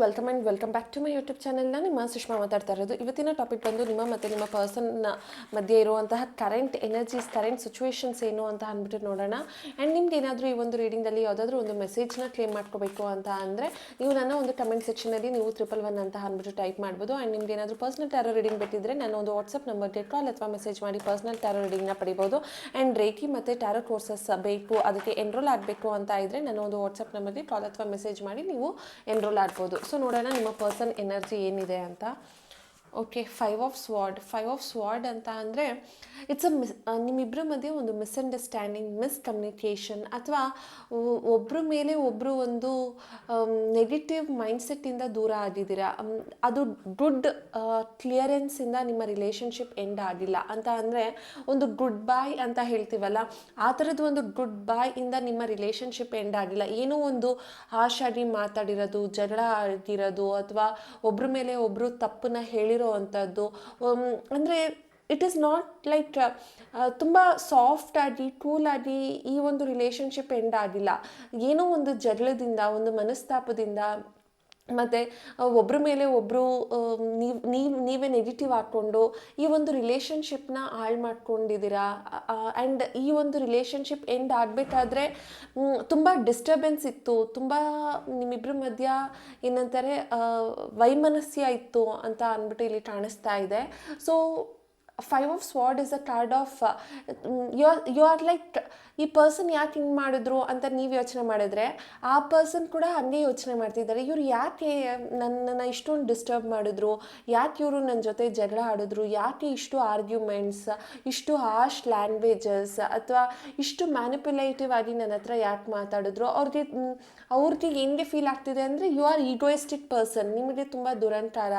Welcome and welcome back to my YouTube ಚಾನಲ್ನ ನಿಮ್ಮ ಸುಷ್ಮಾ ಮಾತಾಡ್ತಾ ಇರೋದು. ಇವತ್ತಿನ ಟಾಪಿಕ್ ಬಂದು ನಿಮ್ಮ ಮತ್ತು ನಿಮ್ಮ ಪರ್ಸನ್ನ ಮಧ್ಯೆ ಇರುವಂತಹ ಕರೆಂಟ್ ಎನರ್ಜೀಸ್, ಕರೆಂಟ್ ಸಿಚುವೇಶನ್ಸ್ ಏನು ಅಂತ ಅಂದ್ಬಿಟ್ಟು ನೋಡೋಣ. ಆ್ಯಂಡ್ ನಿಮ್ಗೆ ಏನಾದರೂ ಈ ಒಂದು ರೀಡಿಂಗಲ್ಲಿ ಯಾವುದಾದ್ರೂ ಒಂದು ಮೆಸೇಜ್ನ ಕ್ಲೇಮ್ ಮಾಡ್ಕೋಬೇಕು ಅಂತ ಅಂದರೆ ನೀವು ನನ್ನ ಒಂದು ಕಮೆಂಟ್ ಸೆಕ್ಷನಲ್ಲಿ ನೀವು 111 ಅಂತ ಅಂದ್ಬಿಟ್ಟು ಟೈಪ್ ಮಾಡ್ಬೋದು. ಆ್ಯಂಡ್ ನಿಮ್ಗೆ ಏನಾದರೂ ಪರ್ಸನಲ್ ಟ್ಯಾರೋ ರೀಡಿಂಗ್ ಬೇಕಿದ್ದರೆ ನಾನು ಒಂದು ವಾಟ್ಸಪ್ ನಂಬರ್ಗೆ ಕಾಲ್ ಅಥವಾ ಮೆಸೇಜ್ ಮಾಡಿ ಪರ್ಸನಲ್ ಟ್ಯಾರೋ ರೀಡಿಂಗ್ನ ಪಡಿಬೋದು. ಆ್ಯಂಡ್ ರೇಖಿ ಮತ್ತು ಟ್ಯಾರೋ ಕೋರ್ಸಸ್ ಬೇಕು, ಅದಕ್ಕೆ ಎನ್ರೋಲ್ ಆಗಬೇಕು ಅಂತ ಇದ್ದರೆ ನಾನು ಒಂದು ವಾಟ್ಸಪ್ ನಂಬರ್ಗೆ ಕಾಲ್ ಅಥವಾ ಮೆಸೇಜ್ ಮಾಡಿ ನೀವು ಎನ್ರೋಲ್ ಆಗ್ಬೋದು. ಸೊ ನೋಡೋಣ ನಿಮ್ಮ ಪರ್ಸನ್ ಎನರ್ಜಿ ಏನಿದೆ ಅಂತ. ಓಕೆ, ಫೈವ್ ಆಫ್ ಸ್ವಾರ್ಡ್ ಅಂತ ಅಂದರೆ ಇಟ್ಸ್ ನಿಮ್ಮಿಬ್ಬರ ಮಧ್ಯೆ ಒಂದು ಮಿಸ್ಅಂಡರ್ಸ್ಟ್ಯಾಂಡಿಂಗ್, ಮಿಸ್ಕಮ್ಯುನಿಕೇಷನ್, ಅಥವಾ ಒಬ್ಬರ ಮೇಲೆ ಒಬ್ಬರು ಒಂದು ನೆಗೆಟಿವ್ ಮೈಂಡ್ಸೆಟ್ಟಿಂದ ದೂರ ಆಗಿದ್ದೀರಾ. ಅದು ಗುಡ್ ಕ್ಲಿಯರೆನ್ಸಿಂದ ನಿಮ್ಮ ರಿಲೇಷನ್ಶಿಪ್ ಎಂಡ್ ಆಗಿಲ್ಲ ಅಂತ ಅಂದರೆ ಒಂದು ಗುಡ್ ಬಾಯ್ ಅಂತ ಹೇಳ್ತೀವಲ್ಲ, ಆ ಥರದ್ದು ಒಂದು ಗುಡ್ ಬಾಯ್ ಇಂದ ನಿಮ್ಮ ರಿಲೇಷನ್ಶಿಪ್ ಎಂಡ್ ಆಗಿಲ್ಲ. ಏನೋ ಒಂದು ಹಾಶಾಗಿ ಮಾತಾಡಿರೋದು, ಜಗಳ ಆಗಿರೋದು, ಅಥವಾ ಒಬ್ಬರ ಮೇಲೆ ಒಬ್ಬರು ತಪ್ಪನ್ನ ಹೇಳಿರೋ ಅಂಥದ್ದು. ಅಂದರೆ ಇಟ್ ಈಸ್ ನಾಟ್ ಲೈಕ್ ತುಂಬ ಸಾಫ್ಟ್ ಆಗಿ ಕೂಲ್ ಆಗಿ ಈ ಒಂದು ರಿಲೇಷನ್ಶಿಪ್ ಎಂಡ್ ಆಗಿಲ್ಲ. ಏನೋ ಒಂದು ಜಗಳದಿಂದ, ಒಂದು ಮನಸ್ತಾಪದಿಂದ, ಮತ್ತು ಒಬ್ಬರ ಮೇಲೆ ಒಬ್ಬರು ನೀವೇ ನೆಗೆಟಿವ್ ಹಾಕ್ಕೊಂಡು ಈ ಒಂದು ರಿಲೇಷನ್ಶಿಪ್ನ ಹಾಳು ಮಾಡ್ಕೊಂಡಿದ್ದೀರಾ. ಆ್ಯಂಡ್ ಈ ಒಂದು ರಿಲೇಷನ್ಶಿಪ್ ಎಂಡ್ ಆಗಬೇಕಾದ್ರೆ ತುಂಬ ಡಿಸ್ಟರ್ಬೆನ್ಸ್ ಇತ್ತು, ತುಂಬ ನಿಮ್ಮಿಬ್ಬರ ಮಧ್ಯ ಏನಂತಾರೆ ವೈಮನಸ್ಯ ಇತ್ತು ಅಂತ ಅಂದ್ಬಿಟ್ಟು ಇಲ್ಲಿ ಕಾಣಿಸ್ತಾ ಇದೆ. So five of swords is a card of you are like, ಈ ಪರ್ಸನ್ ಯಾಕೆ ಹಿಂಗೆ ಮಾಡಿದ್ರು ಅಂತ ನೀವು ಯೋಚನೆ ಮಾಡಿದ್ರೆ ಆ ಪರ್ಸನ್ ಕೂಡ ಹಾಗೆ ಯೋಚನೆ ಮಾಡ್ತಿದ್ದಾರೆ. ಇವ್ರು ಯಾಕೆ ನನ್ನನ್ನು ಇಷ್ಟೊಂದು ಡಿಸ್ಟರ್ಬ್ ಮಾಡಿದ್ರು, ಯಾಕೆ ಇವರು ನನ್ನ ಜೊತೆ ಜಗಳ ಆಡಿದ್ರು, ಯಾಕೆ ಇಷ್ಟು ಆರ್ಗ್ಯುಮೆಂಟ್ಸ್, ಇಷ್ಟು ಹಾರ್ಶ್ ಲ್ಯಾಂಗ್ವೇಜಸ್, ಅಥವಾ ಇಷ್ಟು ಮ್ಯಾನಿಪ್ಯುಲೇಟಿವ್ ಆಗಿ ನನ್ನ ಹತ್ರ ಯಾಕೆ ಮಾತಾಡಿದ್ರು. ಅವ್ರಿಗೆ ಹೆಂಗೆ ಫೀಲ್ ಆಗ್ತಿದೆ ಅಂದರೆ ಯು ಆರ್ ಈಗೋಯಿಸ್ಟಿಕ್ ಪರ್ಸನ್, ನಿಮಗೆ ತುಂಬ ದುರಂಕಾರ,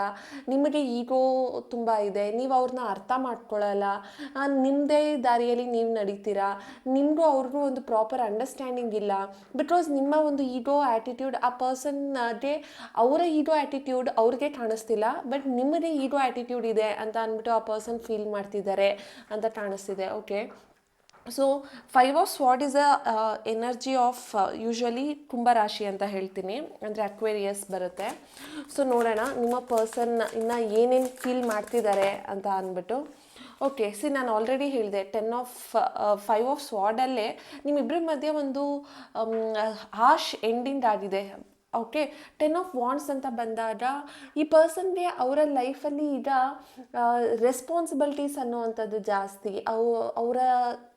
ನಿಮಗೆ ಈಗೋ ತುಂಬ ಇದೆ, ನೀವು ಅವ್ರನ್ನ ಅರ್ಥ ಮಾಡ್ಕೊಳ್ಳಲ್ಲ, ನಿಮ್ಮದೇ ದಾರಿಯಲ್ಲಿ ನೀವು ನಡೀತೀರಾ, ನಿಮಗೂ ಅವ್ರಿಗೂ ಒಂದು ಪ್ರಾಪರ್ ಅಂಡರ್ಸ್ಟ್ಯಾಂಡಿಂಗ್ ಇಲ್ಲ. ಬಿಕಾಸ್ ನಿಮ್ಮ ಒಂದು ಈಗೋ ಆ್ಯಟಿಟ್ಯೂಡ್ ಆ ಪರ್ಸನ್ಗೆ, ಅವರ ಈಗೋ ಆ್ಯಟಿಟ್ಯೂಡ್ ಅವ್ರಿಗೆ ಕಾಣಿಸ್ತಿಲ್ಲ, ಬಟ್ ನಿಮ್ಮದೇ ಈಗೋ ಆ್ಯಟಿಟ್ಯೂಡ್ ಇದೆ ಅಂತ ಅಂದ್ಬಿಟ್ಟು ಆ ಪರ್ಸನ್ ಫೀಲ್ ಮಾಡ್ತಿದ್ದಾರೆ ಅಂತ ಕಾಣಿಸ್ತಿದೆ. Okay, so five of swords is a energy of usually ಕುಂಭರಾಶಿ ಅಂತ ಹೇಳ್ತೀನಿ, ಅಂದರೆ ಅಕ್ವೇರಿಯಸ್ ಬರುತ್ತೆ. ಸೊ ನೋಡೋಣ ನಿಮ್ಮ ಪರ್ಸನ್ ಇನ್ನು ಏನೇನು ಫೀಲ್ ಮಾಡ್ತಿದ್ದಾರೆ ಅಂತ ಅಂದ್ಬಿಟ್ಟು. ಓಕೆ, ನಾನು ಆಲ್ರೆಡಿ ಹೇಳಿದೆ ಫೈವ್ ಆಫ್ ಸ್ವಾರ್ಡಲ್ಲೇ ನಿಮ್ಮಿಬ್ಬರ ಮಧ್ಯೆ ಒಂದು ಹಾರ್ಶ್ ಎಂಡಿಂಗ್ ಆಗಿದೆ. ಓಕೆ, 10 ಆಫ್ ವಾಂಡ್ಸ್ ಅಂತ ಬಂದಾಗ ಈ ಪರ್ಸನ್ಗೆ ಅವರ ಲೈಫಲ್ಲಿ ಈಗ ರೆಸ್ಪಾನ್ಸಿಬಿಲಿಟೀಸ್ ಅನ್ನುವಂಥದ್ದು ಜಾಸ್ತಿ.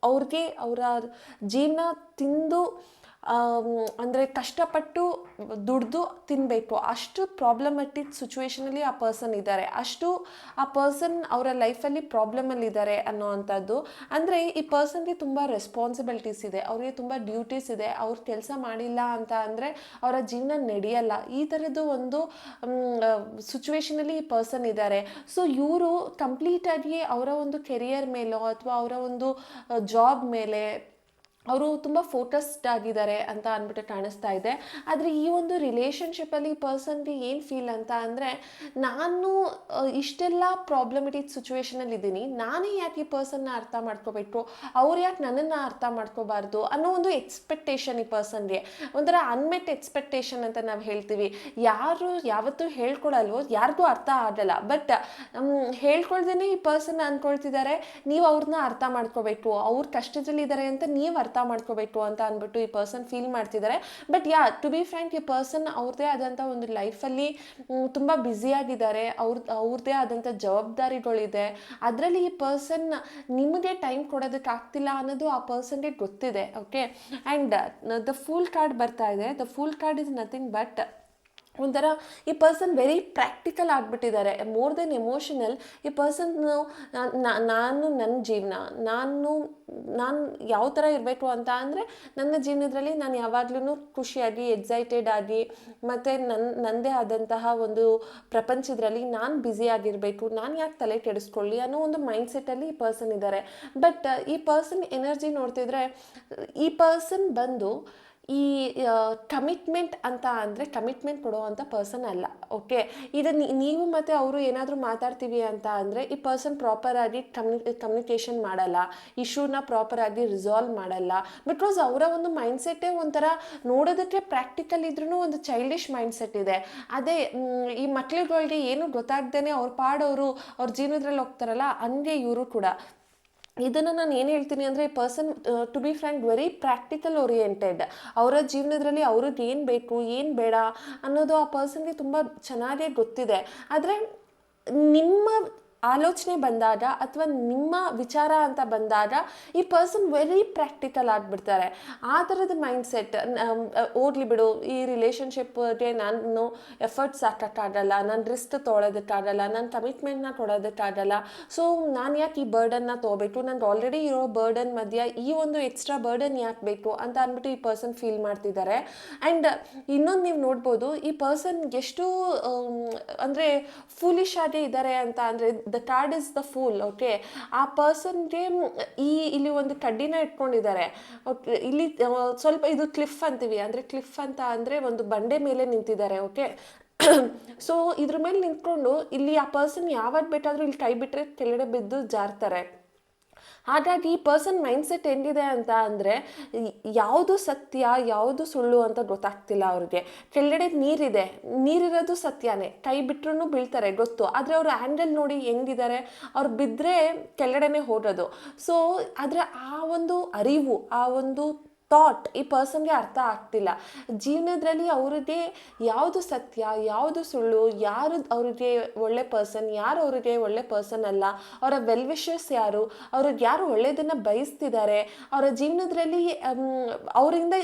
ಅವ್ರಿಗೆ ಅವರ ಜೀವನ ತಿಂದು ಅಂದರೆ ಕಷ್ಟಪಟ್ಟು ದುಡ್ದು ತಿನ್ನಬೇಕು, ಅಷ್ಟು ಪ್ರಾಬ್ಲಮೆಟಿಕ್ ಸಿಚುವೇಷನಲ್ಲಿ ಆ ಪರ್ಸನ್ ಇದ್ದಾರೆ, ಅಷ್ಟು ಆ ಪರ್ಸನ್ ಅವರ ಲೈಫಲ್ಲಿ ಪ್ರಾಬ್ಲಮಲ್ಲಿದ್ದಾರೆ ಅನ್ನೋವಂಥದ್ದು. ಅಂದರೆ ಈ ಪರ್ಸನ್ಗೆ ತುಂಬ ರೆಸ್ಪಾನ್ಸಿಬಿಲಿಟೀಸ್ ಇದೆ, ಅವ್ರಿಗೆ ತುಂಬ ಡ್ಯೂಟೀಸ್ ಇದೆ, ಅವ್ರು ಕೆಲಸ ಮಾಡಿಲ್ಲ ಅಂತ ಅಂದರೆ ಅವರ ಜೀವನ ನಡೆಯಲ್ಲ. ಈ ಥರದ್ದು ಒಂದು ಸಿಚುವೇಷನಲ್ಲಿ ಈ ಪರ್ಸನ್ ಇದ್ದಾರೆ. ಸೊ ಇವರು ಕಂಪ್ಲೀಟಾಗಿ ಅವರ ಒಂದು ಕೆರಿಯರ್ ಮೇಲೋ ಅಥವಾ ಅವರ ಒಂದು ಜಾಬ್ ಮೇಲೆ ಅವರು ತುಂಬ ಫೋಕಸ್ಡ್ ಆಗಿದ್ದಾರೆ ಅಂತ ಅಂದ್ಬಿಟ್ಟು ಕಾಣಿಸ್ತಾ ಇದೆ. ಆದರೆ ಈ ಒಂದು ರಿಲೇಷನ್ಶಿಪ್ಪಲ್ಲಿ ಪರ್ಸನ್ಗೆ ಏನು ಫೀಲ್ ಅಂತ ಅಂದರೆ, ನಾನು ಇಷ್ಟೆಲ್ಲ ಪ್ರಾಬ್ಲಮೆಟಿಕ್ ಸಿಚುವೇಷನಲ್ಲಿ ಇದ್ದೀನಿ, ನಾನೇ ಯಾಕೆ ಈ ಪರ್ಸನ್ನ ಅರ್ಥ ಮಾಡ್ಕೋಬೇಕು, ಅವ್ರು ಯಾಕೆ ನನ್ನನ್ನು ಅರ್ಥ ಮಾಡ್ಕೋಬಾರ್ದು ಅನ್ನೋ ಒಂದು ಎಕ್ಸ್ಪೆಕ್ಟೇಷನ್ ಈ ಪರ್ಸನ್ಗೆ, ಒಂಥರ ಅನ್ಮೆಟ್ ಎಕ್ಸ್ಪೆಕ್ಟೇಷನ್ ಅಂತ ನಾವು ಹೇಳ್ತೀವಿ. ಯಾರು ಯಾವತ್ತೂ ಹೇಳ್ಕೊಡಲ್ವೋ, ಯಾರಿಗೂ ಅರ್ಥ ಆಗಲ್ಲ, ಬಟ್ ಹೇಳ್ಕೊಳ್ದೇನೆ ಈ ಪರ್ಸನ್ ಅಂದ್ಕೊಳ್ತಿದ್ದಾರೆ ನೀವು ಅವ್ರನ್ನ ಅರ್ಥ ಮಾಡ್ಕೋಬೇಕು, ಅವ್ರು ಕಷ್ಟದಲ್ಲಿದ್ದಾರೆ ಅಂತ ನೀವು ಅರ್ಥ ಮಾಡ್ಕೋಬೇಕು ಅಂತ ಅಂದ್ಬಿಟ್ಟು ಈ ಪರ್ಸನ್ ಫೀಲ್ ಮಾಡ್ತಿದ್ದಾರೆ. ಬಟ್ ಟು ಬಿ ಫ್ರ್ಯಾಂಕ್, ಈ ಪರ್ಸನ್ ಅವ್ರದ್ದೇ ಆದಂಥ ಒಂದು ಲೈಫಲ್ಲಿ ತುಂಬ ಬ್ಯುಸಿಯಾಗಿದ್ದಾರೆ, ಅವ್ರದ್ದೇ ಆದಂಥ ಜವಾಬ್ದಾರಿಗಳಿದೆ. ಅದರಲ್ಲಿ ಈ ಪರ್ಸನ್ ನಿಮಗೆ ಟೈಮ್ ಕೊಡೋದಕ್ಕಾಗ್ತಿಲ್ಲ ಅನ್ನೋದು ಆ ಪರ್ಸನ್ಗೆ ಗೊತ್ತಿದೆ. Okay, and the fool card ಬರ್ತಾ ಇದೆ. The fool card is nothing but ಒಂಥರ ಈ ಪರ್ಸನ್ ವೆರಿ ಪ್ರಾಕ್ಟಿಕಲ್ ಆಗಿಬಿಟ್ಟಿದ್ದಾರೆ, ಮೋರ್ ದೆನ್ ಎಮೋಷನಲ್. ಈ ಪರ್ಸನ್ ನಾನು ನನ್ನ ಜೀವನ ನಾನು ಯಾವ ಥರ ಇರಬೇಕು ಅಂತ ಅಂದರೆ, ನನ್ನ ಜೀವನದಲ್ಲಿ ನಾನು ಯಾವಾಗಲೂ ಖುಷಿಯಾಗಿ, ಎಕ್ಸೈಟೆಡ್ ಆಗಿ, ಮತ್ತು ನನ್ನದೇ ಆದಂತಹ ಒಂದು ಪ್ರಪಂಚದಲ್ಲಿ ನಾನು ಬ್ಯುಸಿಯಾಗಿರಬೇಕು, ನಾನು ಯಾಕೆ ತಲೆ ಕೆಡಿಸ್ಕೊಳ್ಳಿ ಅನ್ನೋ ಒಂದು ಮೈಂಡ್ಸೆಟ್ಟಲ್ಲಿ ಈ ಪರ್ಸನ್ ಇದ್ದಾರೆ. ಬಟ್ ಈ ಪರ್ಸನ್ ಎನರ್ಜಿ ನೋಡ್ತಿದ್ರೆ ಈ ಪರ್ಸನ್ ಬಂದು ಈ ಕಮಿಟ್ಮೆಂಟ್ ಅಂತ ಅಂದರೆ ಕಮಿಟ್ಮೆಂಟ್ ಕೊಡುವಂಥ ಪರ್ಸನ್ ಅಲ್ಲ. ಓಕೆ, ಇದು ನೀವು ಮತ್ತು ಅವರು ಏನಾದರೂ ಮಾತಾಡ್ತೀವಿ ಅಂತ ಅಂದರೆ ಈ ಪರ್ಸನ್ ಪ್ರಾಪರಾಗಿ ಕಮ್ಯುನಿಕೇಷನ್ ಮಾಡಲ್ಲ, ಇಶ್ಯೂನ ಪ್ರಾಪರಾಗಿ ರಿಸಾಲ್ವ್ ಮಾಡಲ್ಲ. ಬಿಕಾಸ್ ಅವರ ಒಂದು ಮೈಂಡ್ಸೆಟ್ಟೇ ಒಂಥರ ನೋಡೋದಕ್ಕೆ ಪ್ರಾಕ್ಟಿಕಲ್ ಇದ್ರೂ ಒಂದು ಚೈಲ್ಡಿಶ್ ಮೈಂಡ್ಸೆಟ್ ಇದೆ. ಅದೇ ಈ ಮಕ್ಳುಗಳಿಗೆ ಏನು ಗೊತ್ತಾಗ್ದೇ ಅವ್ರ ಪಾಡವರು ಅವ್ರ ಜೀವನದಲ್ಲಿ ಹೋಗ್ತಾರಲ್ಲ, ಹಂಗೆ ಇವರು ಕೂಡ. ಇದನ್ನು ನಾನು ಏನು ಹೇಳ್ತೀನಿ ಅಂದರೆ ಈ person to be frank very practical oriented. ಅವರ ಜೀವನದಲ್ಲಿ ಅವ್ರಿಗೆ ಏನು ಬೇಕು ಏನು ಬೇಡ ಅನ್ನೋದು ಆ ಪರ್ಸನ್ಗೆ ತುಂಬ ಚೆನ್ನಾಗೇ ಗೊತ್ತಿದೆ. ಆದರೆ ನಿಮ್ಮ ಆಲೋಚನೆ ಬಂದಾಗ ಅಥವಾ ನಿಮ್ಮ ವಿಚಾರ ಅಂತ ಬಂದಾಗ ಈ ಪರ್ಸನ್ ವೆರಿ ಪ್ರಾಕ್ಟಿಕಲ್ ಆಗಿಬಿಡ್ತಾರೆ. ಆ ಥರದ ಮೈಂಡ್ಸೆಟ್, ಓಡ್ಲಿ ಬಿಡು, ಈ ರಿಲೇಷನ್ಶಿಪ್ಗೆ ನಾನು ಎಫರ್ಟ್ಸ್ ಹಾಕೋಕ್ಕಾಗಲ್ಲ, ನಾನು ರಿಸ್ಕ್ ತೊಗೊಳೋದಕ್ಕಾಗಲ್ಲ, ನಾನು ಕಮಿಟ್ಮೆಂಟ್ನ ಕೊಡೋದಕ್ಕಾಗಲ್ಲ, ಸೊ ನಾನು ಯಾಕೆ ಈ ಬರ್ಡನ್ನ ತೊಗೋಬೇಕು, ನನಗೆ ಆಲ್ರೆಡಿ ಇರೋ ಬರ್ಡನ್ ಮಧ್ಯೆ ಈ ಒಂದು ಎಕ್ಸ್ಟ್ರಾ ಬರ್ಡನ್ ಯಾಕೆ ಬೇಕು ಅಂತ ಅಂದ್ಬಿಟ್ಟು ಈ ಪರ್ಸನ್ ಫೀಲ್ ಮಾಡ್ತಿದ್ದಾರೆ. ಆ್ಯಂಡ್ ಇನ್ನೊಂದು ನೀವು ನೋಡ್ಬೋದು, ಈ ಪರ್ಸನ್ ಎಷ್ಟು ಅಂದರೆ ಫೂಲಿಶ್ ಆಗೇ ಇದ್ದಾರೆ ಅಂತ ಅಂದರೆ the card is the pool. Okay, ಆ ಪರ್ಸನ್ಗೆ ಇಲ್ಲಿ ಒಂದು ಕಡ್ಡಿನ ಇಟ್ಕೊಂಡಿದ್ದಾರೆ. ಓಕೆ, ಇಲ್ಲಿ ಸ್ವಲ್ಪ ಇದು ಕ್ಲಿಫ್ ಅಂತೀವಿ, ಅಂದರೆ ಕ್ಲಿಫ್ ಅಂತ ಅಂದರೆ ಒಂದು ಬಂಡೆ ಮೇಲೆ ನಿಂತಿದ್ದಾರೆ. ಓಕೆ, ಸೊ ಇದ್ರ ಮೇಲೆ ನಿಂತ್ಕೊಂಡು ಇಲ್ಲಿ ಆ ಪರ್ಸನ್ ಯಾವಾಗ ಬೇಕಾದರೂ ಇಲ್ಲಿ ಕೈ ಬಿಟ್ಟರೆ ಕೆಳಗಡೆ ಬಿದ್ದು ಜಾರ್ತಾರೆ. ಹಾಗಾಗಿ ಈ ಪರ್ಸನ್ ಮೈಂಡ್ಸೆಟ್ ಹೆಂಗಿದೆ ಅಂತ ಅಂದರೆ ಯಾವುದು ಸತ್ಯ ಯಾವುದು ಸುಳ್ಳು ಅಂತ ಗೊತ್ತಾಗ್ತಿಲ್ಲ ಅವ್ರಿಗೆ. ಕೆಳಗಡೆ ನೀರಿರೋದು ಸತ್ಯನೇ, ಕೈ ಬಿಟ್ರೂ ಬೀಳ್ತಾರೆ ಗೊತ್ತು, ಆದರೆ ಅವ್ರ ಆ್ಯಂಗಲ್ ನೋಡಿ ಹೆಂಗಿದ್ದಾರೆ, ಅವ್ರು ಬಿದ್ದರೆ ಕೆಳಗಡೆನೆ ಹೋಗೋದು. ಸೊ ಆದರೆ ಆ ಒಂದು ಅರಿವು, ಆ ಒಂದು ಥಾಟ್ ಈ ಪರ್ಸನ್ಗೆ ಅರ್ಥ ಆಗ್ತಿಲ್ಲ. ಜೀವನದಲ್ಲಿ ಅವ್ರಿಗೆ ಯಾವುದು ಸತ್ಯ ಯಾವುದು ಸುಳ್ಳು, ಯಾರು ಅವ್ರಿಗೆ ಒಳ್ಳೆ ಪರ್ಸನ್, ಯಾರು ಅವ್ರಿಗೆ ಒಳ್ಳೆ ಪರ್ಸನ್ ಅಲ್ಲ, ಅವರ ವೆಲ್ ವಿಶರ್ಸ್ ಯಾರು, ಅವ್ರಿಗೆ ಯಾರು ಒಳ್ಳೆಯದನ್ನು ಬಯಸ್ತಿದ್ದಾರೆ, ಅವರ ಜೀವನದಲ್ಲಿ ಅವರಿಂದ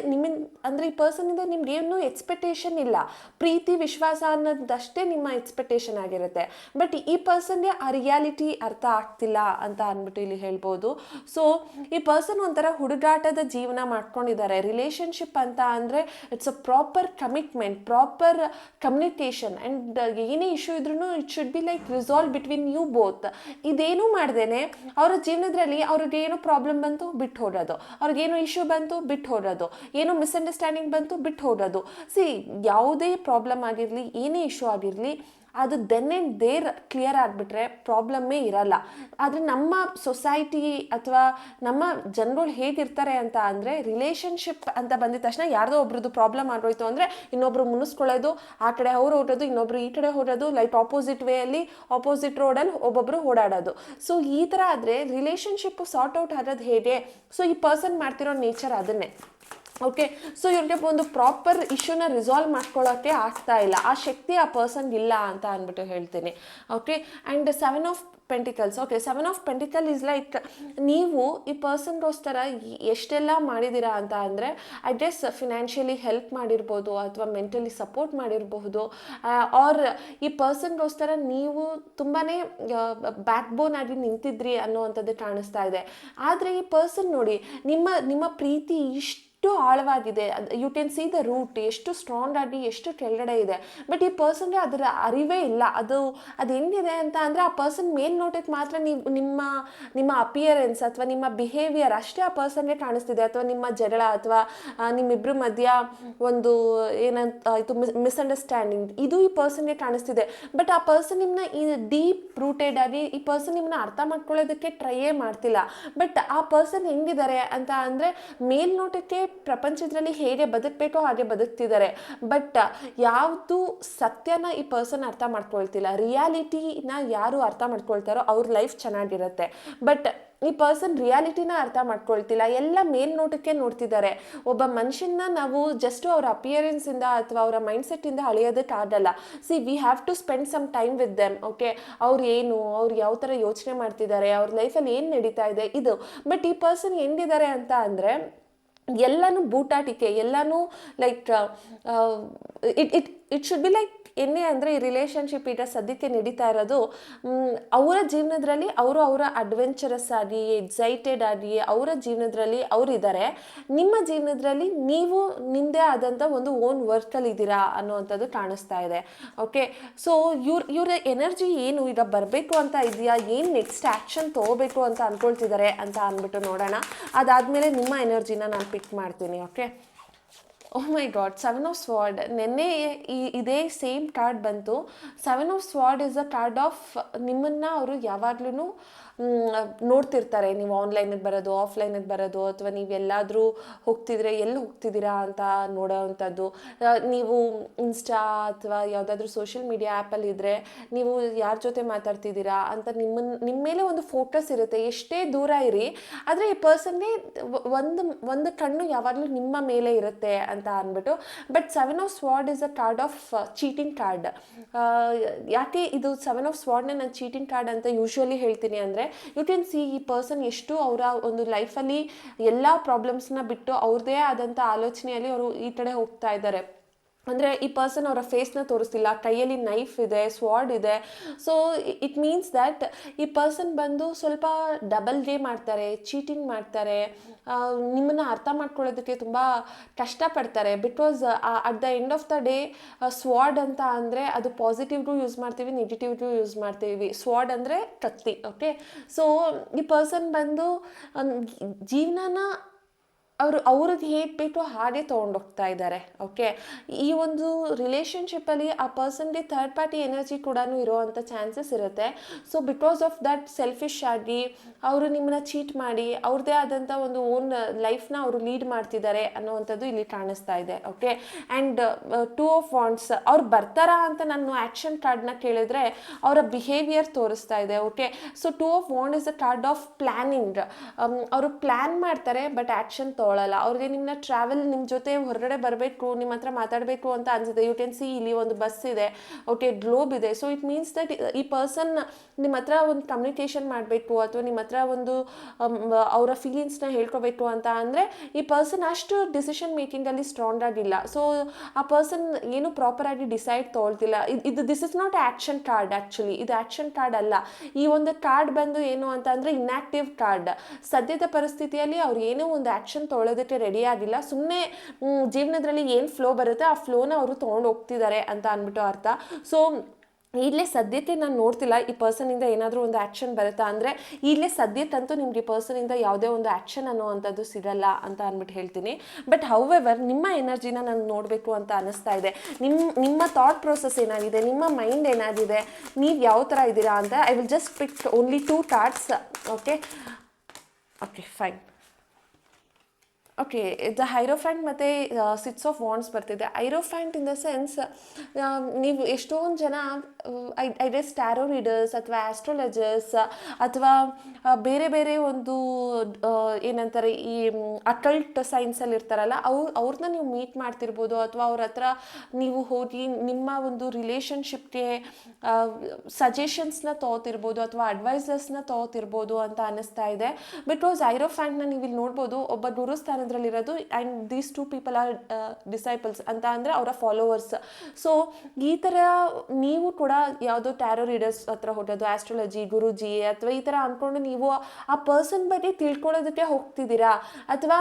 ಅಂದರೆ ಈ ಪರ್ಸನಿಂದ ನಿಮ್ಗೇನು ಎಕ್ಸ್ಪೆಕ್ಟೇಷನ್ ಇಲ್ಲ, ಪ್ರೀತಿ ವಿಶ್ವಾಸ ಅನ್ನೋದಷ್ಟೇ ನಿಮ್ಮ ಎಕ್ಸ್ಪೆಕ್ಟೇಷನ್ ಆಗಿರುತ್ತೆ. ಬಟ್ ಈ ಪರ್ಸನ್ಗೆ ಆ ರಿಯಾಲಿಟಿ ಅರ್ಥ ಆಗ್ತಿಲ್ಲ ಅಂತ ಅಂದ್ಬಿಟ್ಟು ಇಲ್ಲಿ ಹೇಳ್ಬೋದು. ಸೊ ಈ ಪರ್ಸನ್ ಒಂಥರ ಹುಡುಗಾಟದ ಜೀವನ ಮಾಡ್ಕೊಂಡಿದ್ದಾರೆ. ರಿಲೇಷನ್ಶಿಪ್ ಅಂತ ಅಂದರೆ it's a proper commitment, proper communication, and ಏನೇ ಇಶ್ಯೂ ಇದ್ರೂ it should be like resolve between you both. ಇದೇನೂ ಮಾಡ್ದೇನೆ ಅವರ ಜೀವನದಲ್ಲಿ ಅವ್ರಿಗೆ ಏನೋ ಪ್ರಾಬ್ಲಮ್ ಬಂತು ಬಿಟ್ಟು ಹೋಗೋದು, ಅವ್ರಿಗೇನೋ ಇಶ್ಯೂ ಬಂತು ಬಿಟ್ಟು ಹೋಗೋದು, ಏನೋ ಮಿಸ್ಅಂಡರ್ಸ್ಟ್ಯಾಂಡಿಂಗ್ ಬಂತು ಬಿಟ್ಟು ಹೋಗೋದು. ಯಾವುದೇ ಪ್ರಾಬ್ಲಮ್ ಆಗಿರಲಿ, ಏನೇ ಇಶ್ಯೂ ಆಗಿರಲಿ, ಅದು ದೆನ್ ಆ್ಯಂಡ್ ದೇರ್ ಕ್ಲಿಯರ್ ಆಗಿಬಿಟ್ರೆ ಪ್ರಾಬ್ಲಮ್ಮೇ ಇರಲ್ಲ. ಆದರೆ ನಮ್ಮ ಸೊಸೈಟಿ ಅಥವಾ ನಮ್ಮ ಜನಗಳು ಹೇಗಿರ್ತಾರೆ ಅಂತ ಅಂದರೆ ರಿಲೇಷನ್ಶಿಪ್ ಅಂತ ಬಂದಿದ ತಕ್ಷಣ ಯಾರ್ದೋ ಒಬ್ರದ್ದು ಪ್ರಾಬ್ಲಮ್ ಆಗೋಯ್ತು ಅಂದರೆ ಇನ್ನೊಬ್ರು ಮುನಿಸ್ಕೊಳ್ಳೋದು, ಆ ಕಡೆ ಅವ್ರು ಓಡೋದು, ಇನ್ನೊಬ್ರು ಈ ಕಡೆ ಓಡೋದು, ಲೈಕ್ ಆಪೋಸಿಟ್ ವೇಯಲ್ಲಿ ಆಪೋಸಿಟ್ ರೋಡಲ್ಲಿ ಒಬ್ಬೊಬ್ಬರು ಓಡಾಡೋದು. ಸೊ ಈ ಥರ ಆದರೆ ರಿಲೇಷನ್ಶಿಪ್ಪು ಸಾರ್ಟ್ ಔಟ್ ಆಗೋದು ಹೇಗೆ? ಸೊ ಈ ಪರ್ಸನ್ ಮಾಡ್ತಿರೋ ನೇಚರ್ ಅದನ್ನೇ. ಓಕೆ, ಸೊ ಇವ್ರಿಗೆ ಒಂದು ಪ್ರಾಪರ್ ಇಶ್ಯೂನ ರಿಸಾಲ್ವ್ ಮಾಡ್ಕೊಳ್ಳೋಕ್ಕೆ ಆಗ್ತಾ ಇಲ್ಲ, ಆ ಶಕ್ತಿ ಆ ಪರ್ಸನ್ಗೆ ಇಲ್ಲ ಅಂತ ಅಂದ್ಬಿಟ್ಟು ಹೇಳ್ತೀನಿ. Okay, and 7 of pentacles. Okay, 7 of pentacle is like ನೀವು ಈ ಪರ್ಸನ್ಗೋಸ್ಕರ ಎಷ್ಟೆಲ್ಲ ಮಾಡಿದ್ದೀರಾ ಅಂತ ಅಂದರೆ ಐ ಗೆಸ್ ಫಿನಾನ್ಷಿಯಲಿ ಹೆಲ್ಪ್ ಮಾಡಿರ್ಬೋದು ಅಥವಾ ಮೆಂಟಲಿ ಸಪೋರ್ಟ್ ಮಾಡಿರಬಹುದು, ಆರ್ ಈ ಪರ್ಸನ್ಗೋಸ್ಕರ ನೀವು ತುಂಬಾ ಬ್ಯಾಕ್ ಬೋನ್ ಆಗಿ ನಿಂತಿದ್ರಿ ಅನ್ನೋವಂಥದ್ದು ಕಾಣಿಸ್ತಾ ಇದೆ. ಆದರೆ ಈ ಪರ್ಸನ್ ನೋಡಿ ನಿಮ್ಮ ಪ್ರೀತಿ ಇಷ್ಟು ಆಳವಾಗಿದೆ, you can see the root ಎಷ್ಟು ಸ್ಟ್ರಾಂಗ್ ಆಗಿ ಎಷ್ಟು ಕೆಳಗಡೆ ಇದೆ. ಬಟ್ ಈ ಪರ್ಸನ್ಗೆ ಅದರ ಅರಿವೇ ಇಲ್ಲ. ಅದು ಹೆಂಗಿದೆ ಅಂತ ಅಂದರೆ ಆ ಪರ್ಸನ್ ಮೇಲ್ನೋಟಕ್ಕೆ ಮಾತ್ರ ನಿಮ್ಮ ಅಪಿಯರೆನ್ಸ್ ಅಥವಾ ನಿಮ್ಮ ಬಿಹೇವಿಯರ್ ಅಷ್ಟೇ ಆ ಪರ್ಸನ್ಗೆ ಕಾಣಿಸ್ತಿದೆ, ಅಥವಾ ನಿಮ್ಮ ಜಗಳ ಅಥವಾ ನಿಮ್ಮಿಬ್ಬರ ಮಧ್ಯ ಒಂದು ಏನಂತ ಮಿಸ್ಅಂಡರ್ಸ್ಟ್ಯಾಂಡಿಂಗ್ ಇದು ಈ ಪರ್ಸನ್ಗೆ ಕಾಣಿಸ್ತಿದೆ. ಬಟ್ ಆ ಪರ್ಸನ್ ನಿಮ್ಮನ್ನ ಈ ಡೀಪ್ ರೂಟೆಡ್ ಆಗಿ ಈ ಪರ್ಸನ್ ನಿಮ್ಮನ್ನ ಅರ್ಥ ಮಾಡ್ಕೊಳ್ಳೋದಕ್ಕೆ ಟ್ರೈಯೇ ಮಾಡ್ತಿಲ್ಲ. ಬಟ್ ಆ ಪರ್ಸನ್ ಹೆಂಗಿದ್ದಾರೆ ಅಂತ ಅಂದರೆ ಮೇಲ್ನೋಟಕ್ಕೆ ಪ್ರಪಂಚದಲ್ಲಿ ಹೇಗೆ ಬದುಕಬೇಕೋ ಹಾಗೆ ಬದುಕ್ತಿದ್ದಾರೆ. ಬಟ್ ಯಾವುದು ಸತ್ಯನ ಈ ಪರ್ಸನ್ ಅರ್ಥ ಮಾಡ್ಕೊಳ್ತಿಲ್ಲ. ರಿಯಾಲಿಟಿನ ಯಾರು ಅರ್ಥ ಮಾಡ್ಕೊಳ್ತಾರೋ ಅವ್ರ ಲೈಫ್ ಚೆನ್ನಾಗಿರುತ್ತೆ. ಬಟ್ ಈ ಪರ್ಸನ್ ರಿಯಾಲಿಟಿನ ಅರ್ಥ ಮಾಡ್ಕೊಳ್ತಿಲ್ಲ, ಎಲ್ಲ ಮೇಲ್ನೋಟಕ್ಕೆ ನೋಡ್ತಿದ್ದಾರೆ. ಒಬ್ಬ ಮನುಷ್ಯನ ನಾವು ಜಸ್ಟ್ ಅವ್ರ ಅಪಿಯರೆನ್ಸಿಂದ ಅಥವಾ ಅವರ ಮೈಂಡ್ಸೆಟ್ಟಿಂದ ಅಳಿಯೋದಕ್ಕಾಗಲ್ಲ. We have to spend some time with them. Okay, ಅವ್ರು ಯಾವ ಥರ ಯೋಚನೆ ಮಾಡ್ತಿದ್ದಾರೆ, ಅವ್ರ ಲೈಫಲ್ಲಿ ಏನು ನಡೀತಾ ಇದೆ ಇದು. ಬಟ್ ಈ ಪರ್ಸನ್ ಹೆಂಗಿದ್ದಾರೆ ಅಂತ ಅಂದರೆ ಎಲ್ಲನೂ ಬೂಟಾಟಿಕೆ, ಎಲ್ಲನೂ like it should be like ಎನ್ನೇ ಅಂದರೆ ಈ ರಿಲೇಷನ್ಶಿಪ್ ಈಗ ಸದ್ಯಕ್ಕೆ ನಡೀತಾ ಇರೋದು ಅವರ ಜೀವನದಲ್ಲಿ ಅವರ ಅಡ್ವೆಂಚರಸ್ ಆಗಿ ಎಕ್ಸೈಟೆಡ್ ಆಗಿ ಅವರ ಜೀವನದಲ್ಲಿ ಅವರಿದ್ದಾರೆ. ನಿಮ್ಮ ಜೀವನದಲ್ಲಿ ನೀವು ನಿಮ್ಮದೇ ಆದಂಥ ಒಂದು ಓನ್ ವರ್ಕಲ್ಲಿ ಇದ್ದೀರಾ ಅನ್ನೋವಂಥದ್ದು ಕಾಣಿಸ್ತಾ ಇದೆ. ಓಕೆ, ಸೊ ಇವರ ಎನರ್ಜಿ ಏನು ಈಗ ಬರಬೇಕು ಅಂತ ಇದೆಯಾ, ಏನು ನೆಕ್ಸ್ಟ್ ಆ್ಯಕ್ಷನ್ ತೊಗೋಬೇಕು ಅಂತ ಅಂದ್ಕೊಳ್ತಿದ್ದಾರೆ ಅಂತ ಅಂದ್ಬಿಟ್ಟು ನೋಡೋಣ. ಅದಾದಮೇಲೆ ನಿಮ್ಮ ಎನರ್ಜಿನ ನಾನು ಪಿಕ್ ಮಾಡ್ತೀನಿ. Okay, oh my god, 7 of sword. ನೆನ್ನೆ ಇದೇ ಸೇಮ್ ಕಾರ್ಡ್ ಬಂತು. 7 of swords is a card of ನಿಮ್ಮನ್ನು ಅವರು ಯಾವಾಗ್ಲೂ ನೋಡ್ತಿರ್ತಾರೆ. ನೀವು ಆನ್ಲೈನಿಗೆ ಬರೋದು, ಆಫ್ಲೈನಿಗೆ ಬರೋದು, ಅಥವಾ ನೀವು ಎಲ್ಲಾದರೂ ಹೋಗ್ತಿದ್ರೆ ಎಲ್ಲಿ ಹೋಗ್ತಿದ್ದೀರಾ ಅಂತ ನೋಡೋವಂಥದ್ದು. ನೀವು ಇನ್ಸ್ಟಾ ಅಥವಾ ಯಾವುದಾದ್ರೂ ಸೋಷಿಯಲ್ ಮೀಡಿಯಾ ಆ್ಯಪಲ್ಲಿ ಇದ್ದರೆ ನೀವು ಯಾರ ಜೊತೆ ಮಾತಾಡ್ತಿದ್ದೀರಾ ಅಂತ ನಿಮ್ಮ ಮೇಲೆ ಒಂದು ಫೋಕಸ್ ಇರುತ್ತೆ, ಎಷ್ಟೇ ದೂರ ಇರಿ. ಆದರೆ ಈ ಪರ್ಸನ್ಗೆ ಒಂದು ಕಣ್ಣು ಯಾವಾಗಲೂ ನಿಮ್ಮ ಮೇಲೆ ಇರುತ್ತೆ ಅಂತ ಅಂದ್ಬಿಟ್ಟು. But 7 of swords is a card of cheating card. ಯಾಕೆ ಇದು 7 ಆಫ್ ಸ್ವಾರ್ಡ್ನ ನಾನು ಚೀಟಿಂಗ್ ಕಾರ್ಡ್ ಅಂತ ಯೂಶ್ವಲಿ ಹೇಳ್ತೀನಿ ಅಂದರೆ, ಯು ಕ್ಯಾನ್ ಸಿ ಈ ಪರ್ಸನ್ ಎಷ್ಟು ಅವರ ಒಂದು ಲೈಫಲ್ಲಿ ಎಲ್ಲ ಪ್ರಾಬ್ಲಮ್ಸ್ನ ಬಿಟ್ಟು ಅವ್ರದ್ದೇ ಆದಂಥ ಆಲೋಚನೆಯಲ್ಲಿ ಅವರು ಈ ಕಡೆ ಹೋಗ್ತಾ ಇದ್ದಾರೆ. ಅಂದರೆ ಈ ಪರ್ಸನ್ ಅವರ ಫೇಸ್ನ ತೋರಿಸ್ತಿಲ್ಲ, ಕೈಯಲ್ಲಿ ನೈಫ್ ಇದೆ, ಸ್ವಾರ್ಡ್ ಇದೆ. ಸೊ ಇಟ್ ಮೀನ್ಸ್ ದ್ಯಾಟ್ ಈ ಪರ್ಸನ್ ಬಂದು ಸ್ವಲ್ಪ ಡಬಲ್ ಗೇಮ್ ಮಾಡ್ತಾರೆ, ಚೀಟಿಂಗ್ ಮಾಡ್ತಾರೆ, ನಿಮ್ಮನ್ನು ಅರ್ಥ ಮಾಡ್ಕೊಳ್ಳೋದಕ್ಕೆ ತುಂಬ ಕಷ್ಟಪಡ್ತಾರೆ. Because at the end of the day sword ಅಂತ ಅಂದರೆ ಅದು ಪಾಸಿಟಿವ್ಗೂ ಯೂಸ್ ಮಾಡ್ತೀವಿ, ನೆಗೆಟಿವ್ಗೂ ಯೂಸ್ ಮಾಡ್ತೀವಿ. ಸ್ವಾರ್ಡ್ ಅಂದರೆ ಕತ್ತಿ. ಓಕೆ, ಸೊ ಈ ಪರ್ಸನ್ ಬಂದು ಜೀವನನ ಅವ್ರಿಗೆ ಹೇಗೆ ಬೇಕೋ ಹಾಗೆ ತೊಗೊಂಡೋಗ್ತಾ ಇದ್ದಾರೆ. ಓಕೆ, ಈ ಒಂದು ರಿಲೇಷನ್ಶಿಪ್ಪಲ್ಲಿ ಆ ಪರ್ಸನ್ಗೆ ಥರ್ಡ್ ಪಾರ್ಟಿ ಎನರ್ಜಿ ಕೂಡ ಇರೋವಂಥ ಚಾನ್ಸಸ್ ಇರುತ್ತೆ. So because of that selfish ಆಗಿ ಅವರು ನಿಮ್ಮನ್ನ ಚೀಟ್ ಮಾಡಿ ಅವ್ರದ್ದೇ ಆದಂಥ ಒಂದು ಓನ್ ಲೈಫ್ನ ಅವರು ಲೀಡ್ ಮಾಡ್ತಿದ್ದಾರೆ ಅನ್ನೋವಂಥದ್ದು ಇಲ್ಲಿ ಕಾಣಿಸ್ತಾ ಇದೆ. ಓಕೆ, ಆ್ಯಂಡ್ 2 ಆಫ್ ವಾಂಡ್ಸ್ ಅವ್ರು ಬರ್ತಾರಾ ಅಂತ ನಾನು ಆ್ಯಕ್ಷನ್ ಕಾರ್ಡ್ನ ಕೇಳಿದ್ರೆ ಅವರ ಬಿಹೇವಿಯರ್ ತೋರಿಸ್ತಾ ಇದೆ. Okay, so 2 of wand is a card of planning. ಅವರು ಪ್ಲ್ಯಾನ್ ಮಾಡ್ತಾರೆ ಬಟ್ ಆ್ಯಕ್ಷನ್ ತೊಗೊಳ್ಳಲ್ಲ. ಅವ್ರಿಗೆ ನಿಮ್ಮನ್ನ ಟ್ರಾವೆಲ್, ನಿಮ್ಮ ಜೊತೆ ಹೊರಗಡೆ ಬರಬೇಕು, ನಿಮ್ಮ ಹತ್ರ ಮಾತಾಡಬೇಕು ಅಂತ ಅನ್ಸುತ್ತೆ. ಯು ಕ್ಯಾನ್ ಸಿ ಇಲ್ಲಿ ಒಂದು ಬಸ್ ಇದೆ, ಓಕೆ, ಗ್ಲೋಬ್ ಇದೆ. ಸೊ ಇಟ್ ಮೀನ್ಸ್ ದಟ್ ಈ ಪರ್ಸನ್ ನಿಮ್ಮ ಹತ್ರ ಒಂದು ಕಮ್ಯುನಿಕೇಷನ್ ಮಾಡಬೇಕು ಅಥವಾ ನಿಮ್ಮ ಹತ್ರ ಒಂದು ಅವರ ಫೀಲಿಂಗ್ಸ್ನ ಹೇಳ್ಕೋಬೇಕು ಅಂತ ಅಂದರೆ ಈ ಪರ್ಸನ್ ಅಷ್ಟು ಡಿಸಿಷನ್ ಮೇಕಿಂಗಲ್ಲಿ ಸ್ಟ್ರಾಂಗ್ ಆಗಿಲ್ಲ. ಸೊ ಆ ಪರ್ಸನ್ ಏನು ಪ್ರಾಪರಾಗಿ ಡಿಸೈಡ್ ತೊಗೊಳ್ತಿಲ್ಲ. This is not action card. Actually ಇದು ಆ್ಯಕ್ಷನ್ ಕಾರ್ಡ್ ಅಲ್ಲ. ಈ ಒಂದು ಕಾರ್ಡ್ ಬಂದು ಏನು ಅಂತ ಅಂದರೆ ಇನ್ಆಕ್ಟಿವ್ ಕಾರ್ಡ್. ಸದ್ಯದ ಪರಿಸ್ಥಿತಿಯಲ್ಲಿ ಅವ್ರು ಏನೋ ಒಂದು ಆ್ಯಕ್ಷನ್ ತೊಗೊಳೋದಕ್ಕೆ ರೆಡಿ ಆಗಿಲ್ಲ. ಸುಮ್ಮನೆ ಜೀವನದಲ್ಲಿ ಏನು ಫ್ಲೋ ಬರುತ್ತೆ ಆ ಫ್ಲೋನ ಅವರು ತೊಗೊಂಡು ಹೋಗ್ತಿದ್ದಾರೆ ಅಂತ ಅಂದ್ಬಿಟ್ಟು ಅರ್ಥ. ಸೊ ಈಗಲೇ ಸದ್ಯಕ್ಕೆ ನಾನು ನೋಡ್ತಿಲ್ಲ ಈ ಪರ್ಸನಿಂದ ಏನಾದರೂ ಒಂದು ಆ್ಯಕ್ಷನ್ ಬರುತ್ತಾ ಅಂದರೆ, ಈಗಲೇ ಸದ್ಯಕ್ಕಂತೂ ನಿಮ್ಗೆ ಈ ಪರ್ಸನಿಂದ ಯಾವುದೇ ಒಂದು ಆ್ಯಕ್ಷನ್ ಅನ್ನೋವಂಥದ್ದು ಸಿಗಲ್ಲ ಅಂತ ಅಂದ್ಬಿಟ್ಟು ಹೇಳ್ತೀನಿ. ಬಟ್ ಹೌವೆವರ್ ನಿಮ್ಮ ಎನರ್ಜಿನ ನಾನು ನೋಡಬೇಕು ಅಂತ ಅನ್ನಿಸ್ತಾ ಇದೆ. ನಿಮ್ಮ ಥಾಟ್ ಪ್ರೊಸೆಸ್ ಏನಾಗಿದೆ, ನಿಮ್ಮ ಮೈಂಡ್ ಏನಾಗಿದೆ, ನೀವು ಯಾವ ಥರ ಇದ್ದೀರಾ ಅಂತ. I will just pick only 2 cards. Okay, fine. Okay, the hierophant ಮತ್ತು 6 ಆಫ್ ವಾಂಡ್ಸ್ ಬರ್ತಿದೆ. ಹೈರೋಫ್ಯಾಂಟ್ ಇನ್ ದ ಸೆನ್ಸ್, ನೀವು ಎಷ್ಟೊಂದು ಜನ ಐ ಗೆಸ್ ಟ್ಯಾರೋ ರೀಡರ್ಸ್ ಅಥವಾ ಆಸ್ಟ್ರಾಲಜರ್ಸ್ ಅಥವಾ ಬೇರೆ ಬೇರೆ ಒಂದು ಏನಂತಾರೆ ಈ ಅಕಲ್ಟ್ ಸೈನ್ಸಲ್ಲಿ ಇರ್ತಾರಲ್ಲ, ಅವ್ರನ್ನ ನೀವು ಮೀಟ್ ಮಾಡ್ತಿರ್ಬೋದು ಅಥವಾ ಅವ್ರ ಹತ್ರ ನೀವು ಹೋಗಿ ನಿಮ್ಮ ಒಂದು ರಿಲೇಷನ್ಶಿಪ್ಗೆ ಸಜೆಷನ್ಸ್ನ ತೊಗೋತಿರ್ಬೋದು ಅಥವಾ ಅಡ್ವೈಸರ್ಸ್ನ ತೊಗೋತಿರ್ಬೋದು ಅಂತ ಅನ್ನಿಸ್ತಾ ಇದೆ. ಬಿಕಾಸ್ ಹೈರೋಫ್ಯಾಂಟ್ನ ನೀವು ಇಲ್ಲಿ ನೋಡ್ಬೋದು, ಒಬ್ಬ ಗುರು ಸ್ಥಾನದಲ್ಲಿರೋದು and these 2 people are disciples ಅಂತ ಅಂದರೆ ಅವರ ಫಾಲೋವರ್ಸ್. ಸೊ ಈ ಥರ ನೀವು ಕೂಡ ಯಾವುದೋ ಟ್ಯಾರೋ ರೀಡರ್ಸ್ ಹತ್ರ ಹೊರಟೋದು, ಆಸ್ಟ್ರಾಲಜಿ ಗುರುಜಿ ಅಥವಾ ಈ ಥರ ಅಂದ್ಕೊಂಡು ನೀವು ಆ ಪರ್ಸನ್ ಬಗ್ಗೆ ತಿಳ್ಕೊಳ್ಳೋದಕ್ಕೆ ಹೋಗ್ತಿದ್ದೀರಾ. ಅಥವಾ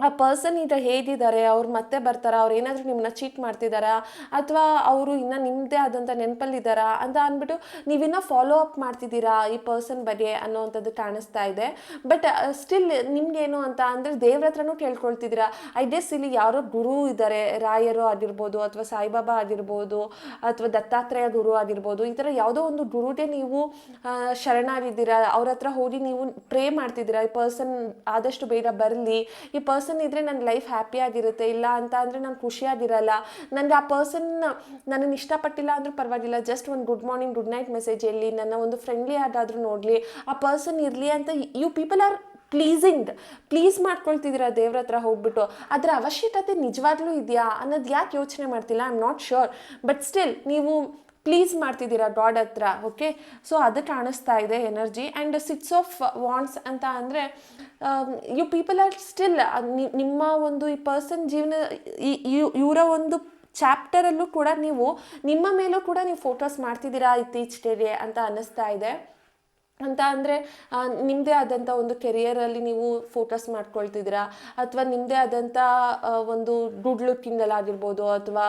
ಆ ಪರ್ಸನ್ ಈಗ ಹೇಗಿದ್ದಾರೆ, ಅವ್ರು ಮತ್ತೆ ಬರ್ತಾರಾ, ಅವ್ರು ಏನಾದರೂ ನಿಮ್ಮನ್ನ ಚೀಟ್ ಮಾಡ್ತಿದ್ದಾರಾ ಅಥವಾ ಅವರು ಇನ್ನೂ ನಿಮ್ಮದೇ ಆದಂಥ ನೆನಪಲ್ಲಿದ್ದಾರಾ ಅಂತ ಅಂದ್ಬಿಟ್ಟು ನೀವಿನ್ನೂ ಫಾಲೋ ಅಪ್ ಮಾಡ್ತಿದ್ದೀರಾ ಈ ಪರ್ಸನ್ ಬಗ್ಗೆ ಅನ್ನೋವಂಥದ್ದು ಕಾಣಿಸ್ತಾ ಇದೆ. ಬಟ್ ಸ್ಟಿಲ್ ನಿಮ್ಗೇನು ಅಂತ ಅಂದರೆ ದೇವ್ರ ಹತ್ರನೂ ಕೇಳ್ಕೊಳ್ತಿದ್ದೀರಾ. ಐ ಗೆಸ್ ಇಲ್ಲಿ ಯಾರೋ ಗುರು ಇದ್ದಾರೆ, ರಾಯರು ಆಗಿರ್ಬೋದು ಅಥವಾ ಸಾಯಿಬಾಬಾ ಆಗಿರ್ಬೋದು ಅಥವಾ ದತ್ತಾತ್ರೇಯ ಗುರು ಆಗಿರ್ಬೋದು. ಈ ಥರ ಯಾವುದೋ ಒಂದು ಗುರುಗೆ ನೀವು ಶರಣಾಗಿದ್ದೀರಾ, ಅವ್ರ ಹತ್ರ ಹೋಗಿ ನೀವು ಪ್ರೇ ಮಾಡ್ತಿದ್ದೀರಾ ಈ ಪರ್ಸನ್ ಆದಷ್ಟು ಬೇಗ ಬರಲಿ, ಈ ಪರ್ಸನ್ ಇದ್ರೆ ನನ್ನ ಲೈಫ್ ಹ್ಯಾಪಿಯಾಗಿರುತ್ತೆ, ಇಲ್ಲ ಅಂತ ಅಂದರೆ ನಾನು ಖುಷಿಯಾಗಿರಲ್ಲ, ನನಗೆ ಆ ಪರ್ಸನ್ ನನ್ನನ್ನು ಇಷ್ಟಪಟ್ಟಿಲ್ಲ ಅಂದರೂ ಪರವಾಗಿಲ್ಲ, ಜಸ್ಟ್ ಒಂದು good morning good night message ಇರಲಿ, ನನ್ನ ಒಂದು ಫ್ರೆಂಡ್ಲಿ ಆದಾದರೂ ನೋಡಲಿ, ಆ ಪರ್ಸನ್ ಇರಲಿ ಅಂತ ಯು ಪೀಪಲ್ ಆರ್ ಪ್ಲೀಸ್ ಮಾಡ್ಕೊಳ್ತಿದ್ದೀರಾ ದೇವ್ರ ಹತ್ರ ಹೋಗ್ಬಿಟ್ಟು. ಅದರ ಅವಶ್ಯಕತೆ ನಿಜವಾಗ್ಲೂ ಇದೆಯಾ ಅನ್ನೋದು ಯಾಕೆ ಯೋಚನೆ ಮಾಡ್ತಿಲ್ಲ, I am not sure. But still ನೀವು ಪ್ಲೀಸ್ ಮಾಡ್ತಿದ್ದೀರಾ ಗಾಡ್ ಹತ್ರ. ಓಕೆ, ಸೊ ಅದು ಕಾಣಿಸ್ತಾ ಇದೆ ಎನರ್ಜಿ. ಆ್ಯಂಡ್ 6 ಆಫ್ ವಾಂಡ್ಸ್ ಅಂತ ಅಂದರೆ ಯು ಪೀಪಲ್ ಆರ್ ಸ್ಟಿಲ್ ನಿಮ್ಮ ಒಂದು ಈ ಪರ್ಸನ್ ಜೀವನ ಇವರ ಒಂದು ಚಾಪ್ಟರಲ್ಲೂ ಕೂಡ ನೀವು ನಿಮ್ಮ ಮೇಲೂ ಕೂಡ ನೀವು ಫೋಕಸ್ ಮಾಡ್ತಿದ್ದೀರಾ ಇತ್ತೀಚೆಗೆ ಅಂತ ಅನ್ನಿಸ್ತಾ ಇದೆ. ಅಂತ ಅಂದರೆ ನಿಮ್ಮದೇ ಆದಂಥ ಒಂದು ಕೆರಿಯರಲ್ಲಿ ನೀವು ಫೋಕಸ್ ಮಾಡ್ಕೊಳ್ತಿದ್ದೀರಾ, ಅಥವಾ ನಿಮ್ಮದೇ ಆದಂಥ ಒಂದು ಗುಡ್ ಲುಕ್ಕಿಂಗಲ್ಲಾಗಿರ್ಬೋದು, ಅಥವಾ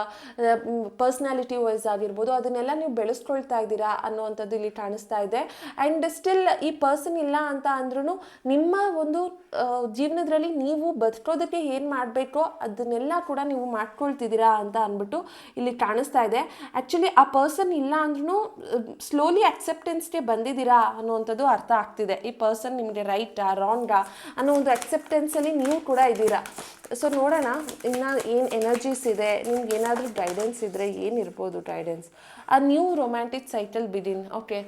ಪರ್ಸ್ನಾಲಿಟಿ ವೈಸ್ ಆಗಿರ್ಬೋದು, ಅದನ್ನೆಲ್ಲ ನೀವು ಬೆಳೆಸ್ಕೊಳ್ತಾ ಇದ್ದೀರಾ ಅನ್ನೋವಂಥದ್ದು ಇಲ್ಲಿ ಕಾಣಿಸ್ತಾ ಇದೆ. ಆ್ಯಂಡ್ ಸ್ಟಿಲ್ ಈ ಪರ್ಸನ್ ಇಲ್ಲ ಅಂತ ಅಂದ್ರೂ ನಿಮ್ಮ ಒಂದು ಜೀವನದಲ್ಲಿ ನೀವು ಬದುಕೋದಕ್ಕೆ ಏನು ಮಾಡಬೇಕೋ ಅದನ್ನೆಲ್ಲ ಕೂಡ ನೀವು ಮಾಡ್ಕೊಳ್ತಿದ್ದೀರಾ ಅಂತ ಅಂದ್ಬಿಟ್ಟು ಇಲ್ಲಿ ಕಾಣಿಸ್ತಾ ಇದೆ. ಆ್ಯಕ್ಚುಲಿ ಆ ಪರ್ಸನ್ ಇಲ್ಲ ಅಂದ್ರೂ ಸ್ಲೋಲಿ ಅಕ್ಸೆಪ್ಟೆನ್ಸ್ಗೆ ಬಂದಿದ್ದೀರಾ ಅನ್ನೋವಂಥದ್ದು ಅರ್ಥ ಆಗ್ತಿದೆ. ಈ ಪರ್ಸನ್ ನಿಮಗೆ ರೈಟಾ ರಾಂಗಾ ಅನ್ನೋ ಒಂದು ಅಕ್ಸೆಪ್ಟೆನ್ಸಲ್ಲಿ ನೀವು ಕೂಡ ಇದ್ದೀರಾ. ಸೊ ನೋಡೋಣ ಇನ್ನು ಏನು ಎನರ್ಜೀಸ್ ಇದೆ, ನಿಮ್ಗೆ ಏನಾದರೂ ಗೈಡೆನ್ಸ್ ಇದ್ದರೆ ಏನಿರ್ಬೋದು ಗೈಡೆನ್ಸ್. ಆ new romantic cycle begin. Okay,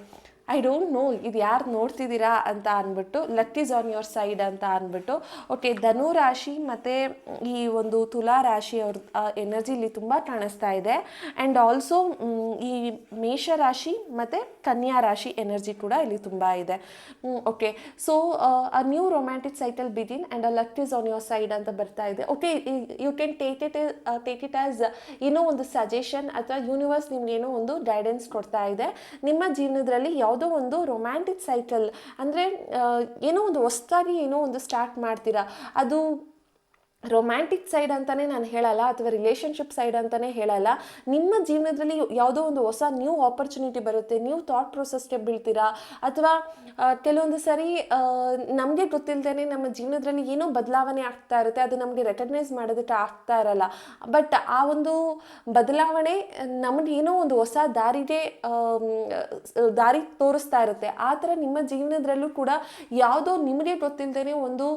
I don't know ಇದು ಯಾರು ನೋಡ್ತಿದ್ದೀರಾ ಅಂತ ಅಂದ್ಬಿಟ್ಟು, luck is on your side ಅಂತ ಅಂದ್ಬಿಟ್ಟು. ಓಕೆ, ಧನು ರಾಶಿ ಮತ್ತು ಈ ಒಂದು ತುಲಾ ರಾಶಿ ಅವ್ರ ಎನರ್ಜಿಲಿ ತುಂಬ ಕಾಣಿಸ್ತಾ ಇದೆ. ಆ್ಯಂಡ್ ಆಲ್ಸೋ ಈ ಮೇಷ ರಾಶಿ ಮತ್ತು ಕನ್ಯಾ ರಾಶಿ ಎನರ್ಜಿ ಕೂಡ ಇಲ್ಲಿ ತುಂಬ ಇದೆ. Okay, so a new romantic cycle begin and a luck is on your side ಅಂತ ಬರ್ತಾ ಇದೆ. Okay, you can take it as ಏನೋ ಒಂದು ಸಜೆಷನ್, ಅಥವಾ ಯೂನಿವರ್ಸ್ ನಿಮ್ಗೆ ಏನೋ ಒಂದು ಗೈಡೆನ್ಸ್ ಕೊಡ್ತಾ ಇದೆ. ನಿಮ್ಮ ಜೀವನದಲ್ಲಿ ಯಾವುದೋ ಒಂದು ರೊಮ್ಯಾಂಟಿಕ್ ಸೈಕಲ್ ಅಂದರೆ ಏನೋ ಒಂದು ಹೊಸದಾಗಿ ಏನೋ ಒಂದು ಸ್ಟಾರ್ಟ್ ಮಾಡ್ತೀರಾ. ಅದು ರೊಮ್ಯಾಂಟಿಕ್ ಸೈಡ್ ಅಂತಲೇ ನಾನು ಹೇಳಲ್ಲ, ಅಥವಾ ರಿಲೇಷನ್ಶಿಪ್ ಸೈಡ್ ಅಂತಲೇ ಹೇಳಲ್ಲ. ನಿಮ್ಮ ಜೀವನದಲ್ಲಿ ಯಾವುದೋ ಒಂದು ಹೊಸ ನ್ಯೂ ಆಪರ್ಚುನಿಟಿ ಬರುತ್ತೆ, ನ್ಯೂ ಥಾಟ್ ಪ್ರೊಸೆಸ್ಗೆ ಬೀಳ್ತೀರಾ, ಅಥವಾ ಕೆಲವೊಂದು ಸರಿ ನಮಗೆ ಗೊತ್ತಿಲ್ಲದೇ ನಮ್ಮ ಜೀವನದಲ್ಲಿ ಏನೋ ಬದಲಾವಣೆ ಆಗ್ತಾ ಇರುತ್ತೆ, ಅದು ನಮಗೆ ರೆಕಗ್ನೈಸ್ ಮಾಡೋದಕ್ಕೆ ಆಗ್ತಾ ಇರಲ್ಲ. ಬಟ್ ಆ ಒಂದು ಬದಲಾವಣೆ ನಮಗೆ ಏನೋ ಒಂದು ಹೊಸ ದಾರಿ ತೋರಿಸ್ತಾ ಇರುತ್ತೆ. ಆ ಥರ ನಿಮ್ಮ ಜೀವನದಲ್ಲೂ ಕೂಡ ಯಾವುದೋ ನಿಮಗೆ ಗೊತ್ತಿಲ್ಲದೇ ಒಂದು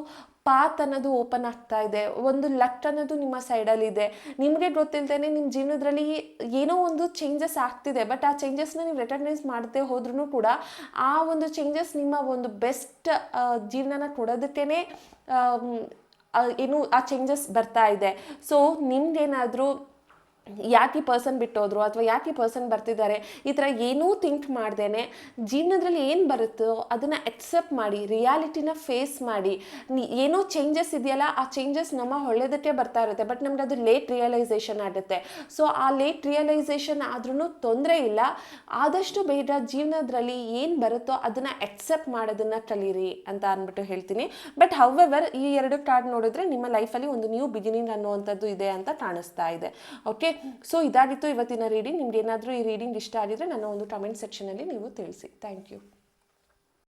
ಪಾತ್ ಅನ್ನೋದು ಓಪನ್ ಆಗ್ತಾ ಇದೆ, ಒಂದು ಲಕ್ ಅನ್ನೋದು ನಿಮ್ಮ ಸೈಡಲ್ಲಿದೆ. ನಿಮಗೆ ಗೊತ್ತಿಲ್ಲದೇ ನಿಮ್ಮ ಜೀವನದಲ್ಲಿ ಏನೋ ಒಂದು ಚೇಂಜಸ್ ಆಗ್ತಿದೆ, ಬಟ್ ಆ ಚೇಂಜಸ್ನ ನೀವು ರೆಕಗ್ನೈಸ್ ಮಾಡದೆ ಹೋದ್ರೂ ಕೂಡ ಆ ಒಂದು ಚೇಂಜಸ್ ನಿಮ್ಮ ಒಂದು ಬೆಸ್ಟ್ ಜೀವನನ ಕೊಡೋದಕ್ಕೇ ಏನು ಆ ಚೇಂಜಸ್ ಬರ್ತಾ ಇದೆ. ಸೊ ನಿಮ್ಗೇನಾದರೂ ಯಾಕೆ ಈ ಪರ್ಸನ್ ಬಿಟ್ಟೋದ್ರು, ಅಥವಾ ಯಾಕೆ ಈ ಪರ್ಸನ್ ಬರ್ತಿದ್ದಾರೆ, ಈ ಥರ ಏನೂ ಥಿಂಕ್ ಮಾಡ್ದೇನೆ ಜೀವನದಲ್ಲಿ ಏನು ಬರುತ್ತೋ ಅದನ್ನು ಎಕ್ಸೆಪ್ಟ್ ಮಾಡಿ, ರಿಯಾಲಿಟಿನ ಫೇಸ್ ಮಾಡಿ. ಏನೋ ಚೇಂಜಸ್ ಇದೆಯಲ್ಲ, ಆ ಚೇಂಜಸ್ ನಮ್ಮ ಒಳ್ಳೆಯದಕ್ಕೆ ಬರ್ತಾ ಇರುತ್ತೆ, ಬಟ್ ನಮ್ಗೆ ಅದು ಲೇಟ್ ರಿಯಲೈಸೇಷನ್ ಆಗುತ್ತೆ. ಸೊ ಆ ಲೇಟ್ ರಿಯಲೈಸೇಷನ್ ಆದ್ರೂ ತೊಂದರೆ ಇಲ್ಲ. ಆದಷ್ಟು ಬೇಗ ಜೀವನದಲ್ಲಿ ಏನು ಬರುತ್ತೋ ಅದನ್ನು ಎಕ್ಸೆಪ್ಟ್ ಮಾಡೋದನ್ನು ಕಲೀರಿ ಅಂತ ಅಂದ್ಬಿಟ್ಟು ಹೇಳ್ತೀನಿ. ಬಟ್ ಹೌವೆವರ್ ಈ ಎರಡು ಕಾರ್ಡ್ ನೋಡಿದ್ರೆ ನಿಮ್ಮ ಲೈಫಲ್ಲಿ ಒಂದು ನ್ಯೂ ಬಿಗಿನಿಂಗ್ ಅನ್ನುವಂಥದ್ದು ಇದೆ ಅಂತ ಕಾಣಿಸ್ತಾ ಇದೆ. ಓಕೆ, ಸೊ ಇದಾಗಿತ್ತು ಇವತ್ತಿನ ರೀಡಿಂಗ್. ನಿಮ್ಗೆ ಏನಾದರೂ ಈ ರೀಡಿಂಗ್ ಇಷ್ಟ ಆಗಿದ್ರೆ ನನ್ನ ಒಂದು ಕಮೆಂಟ್ ಸೆಕ್ಷನಲ್ಲಿ ನೀವು ತಿಳಿಸಿ. Thank you.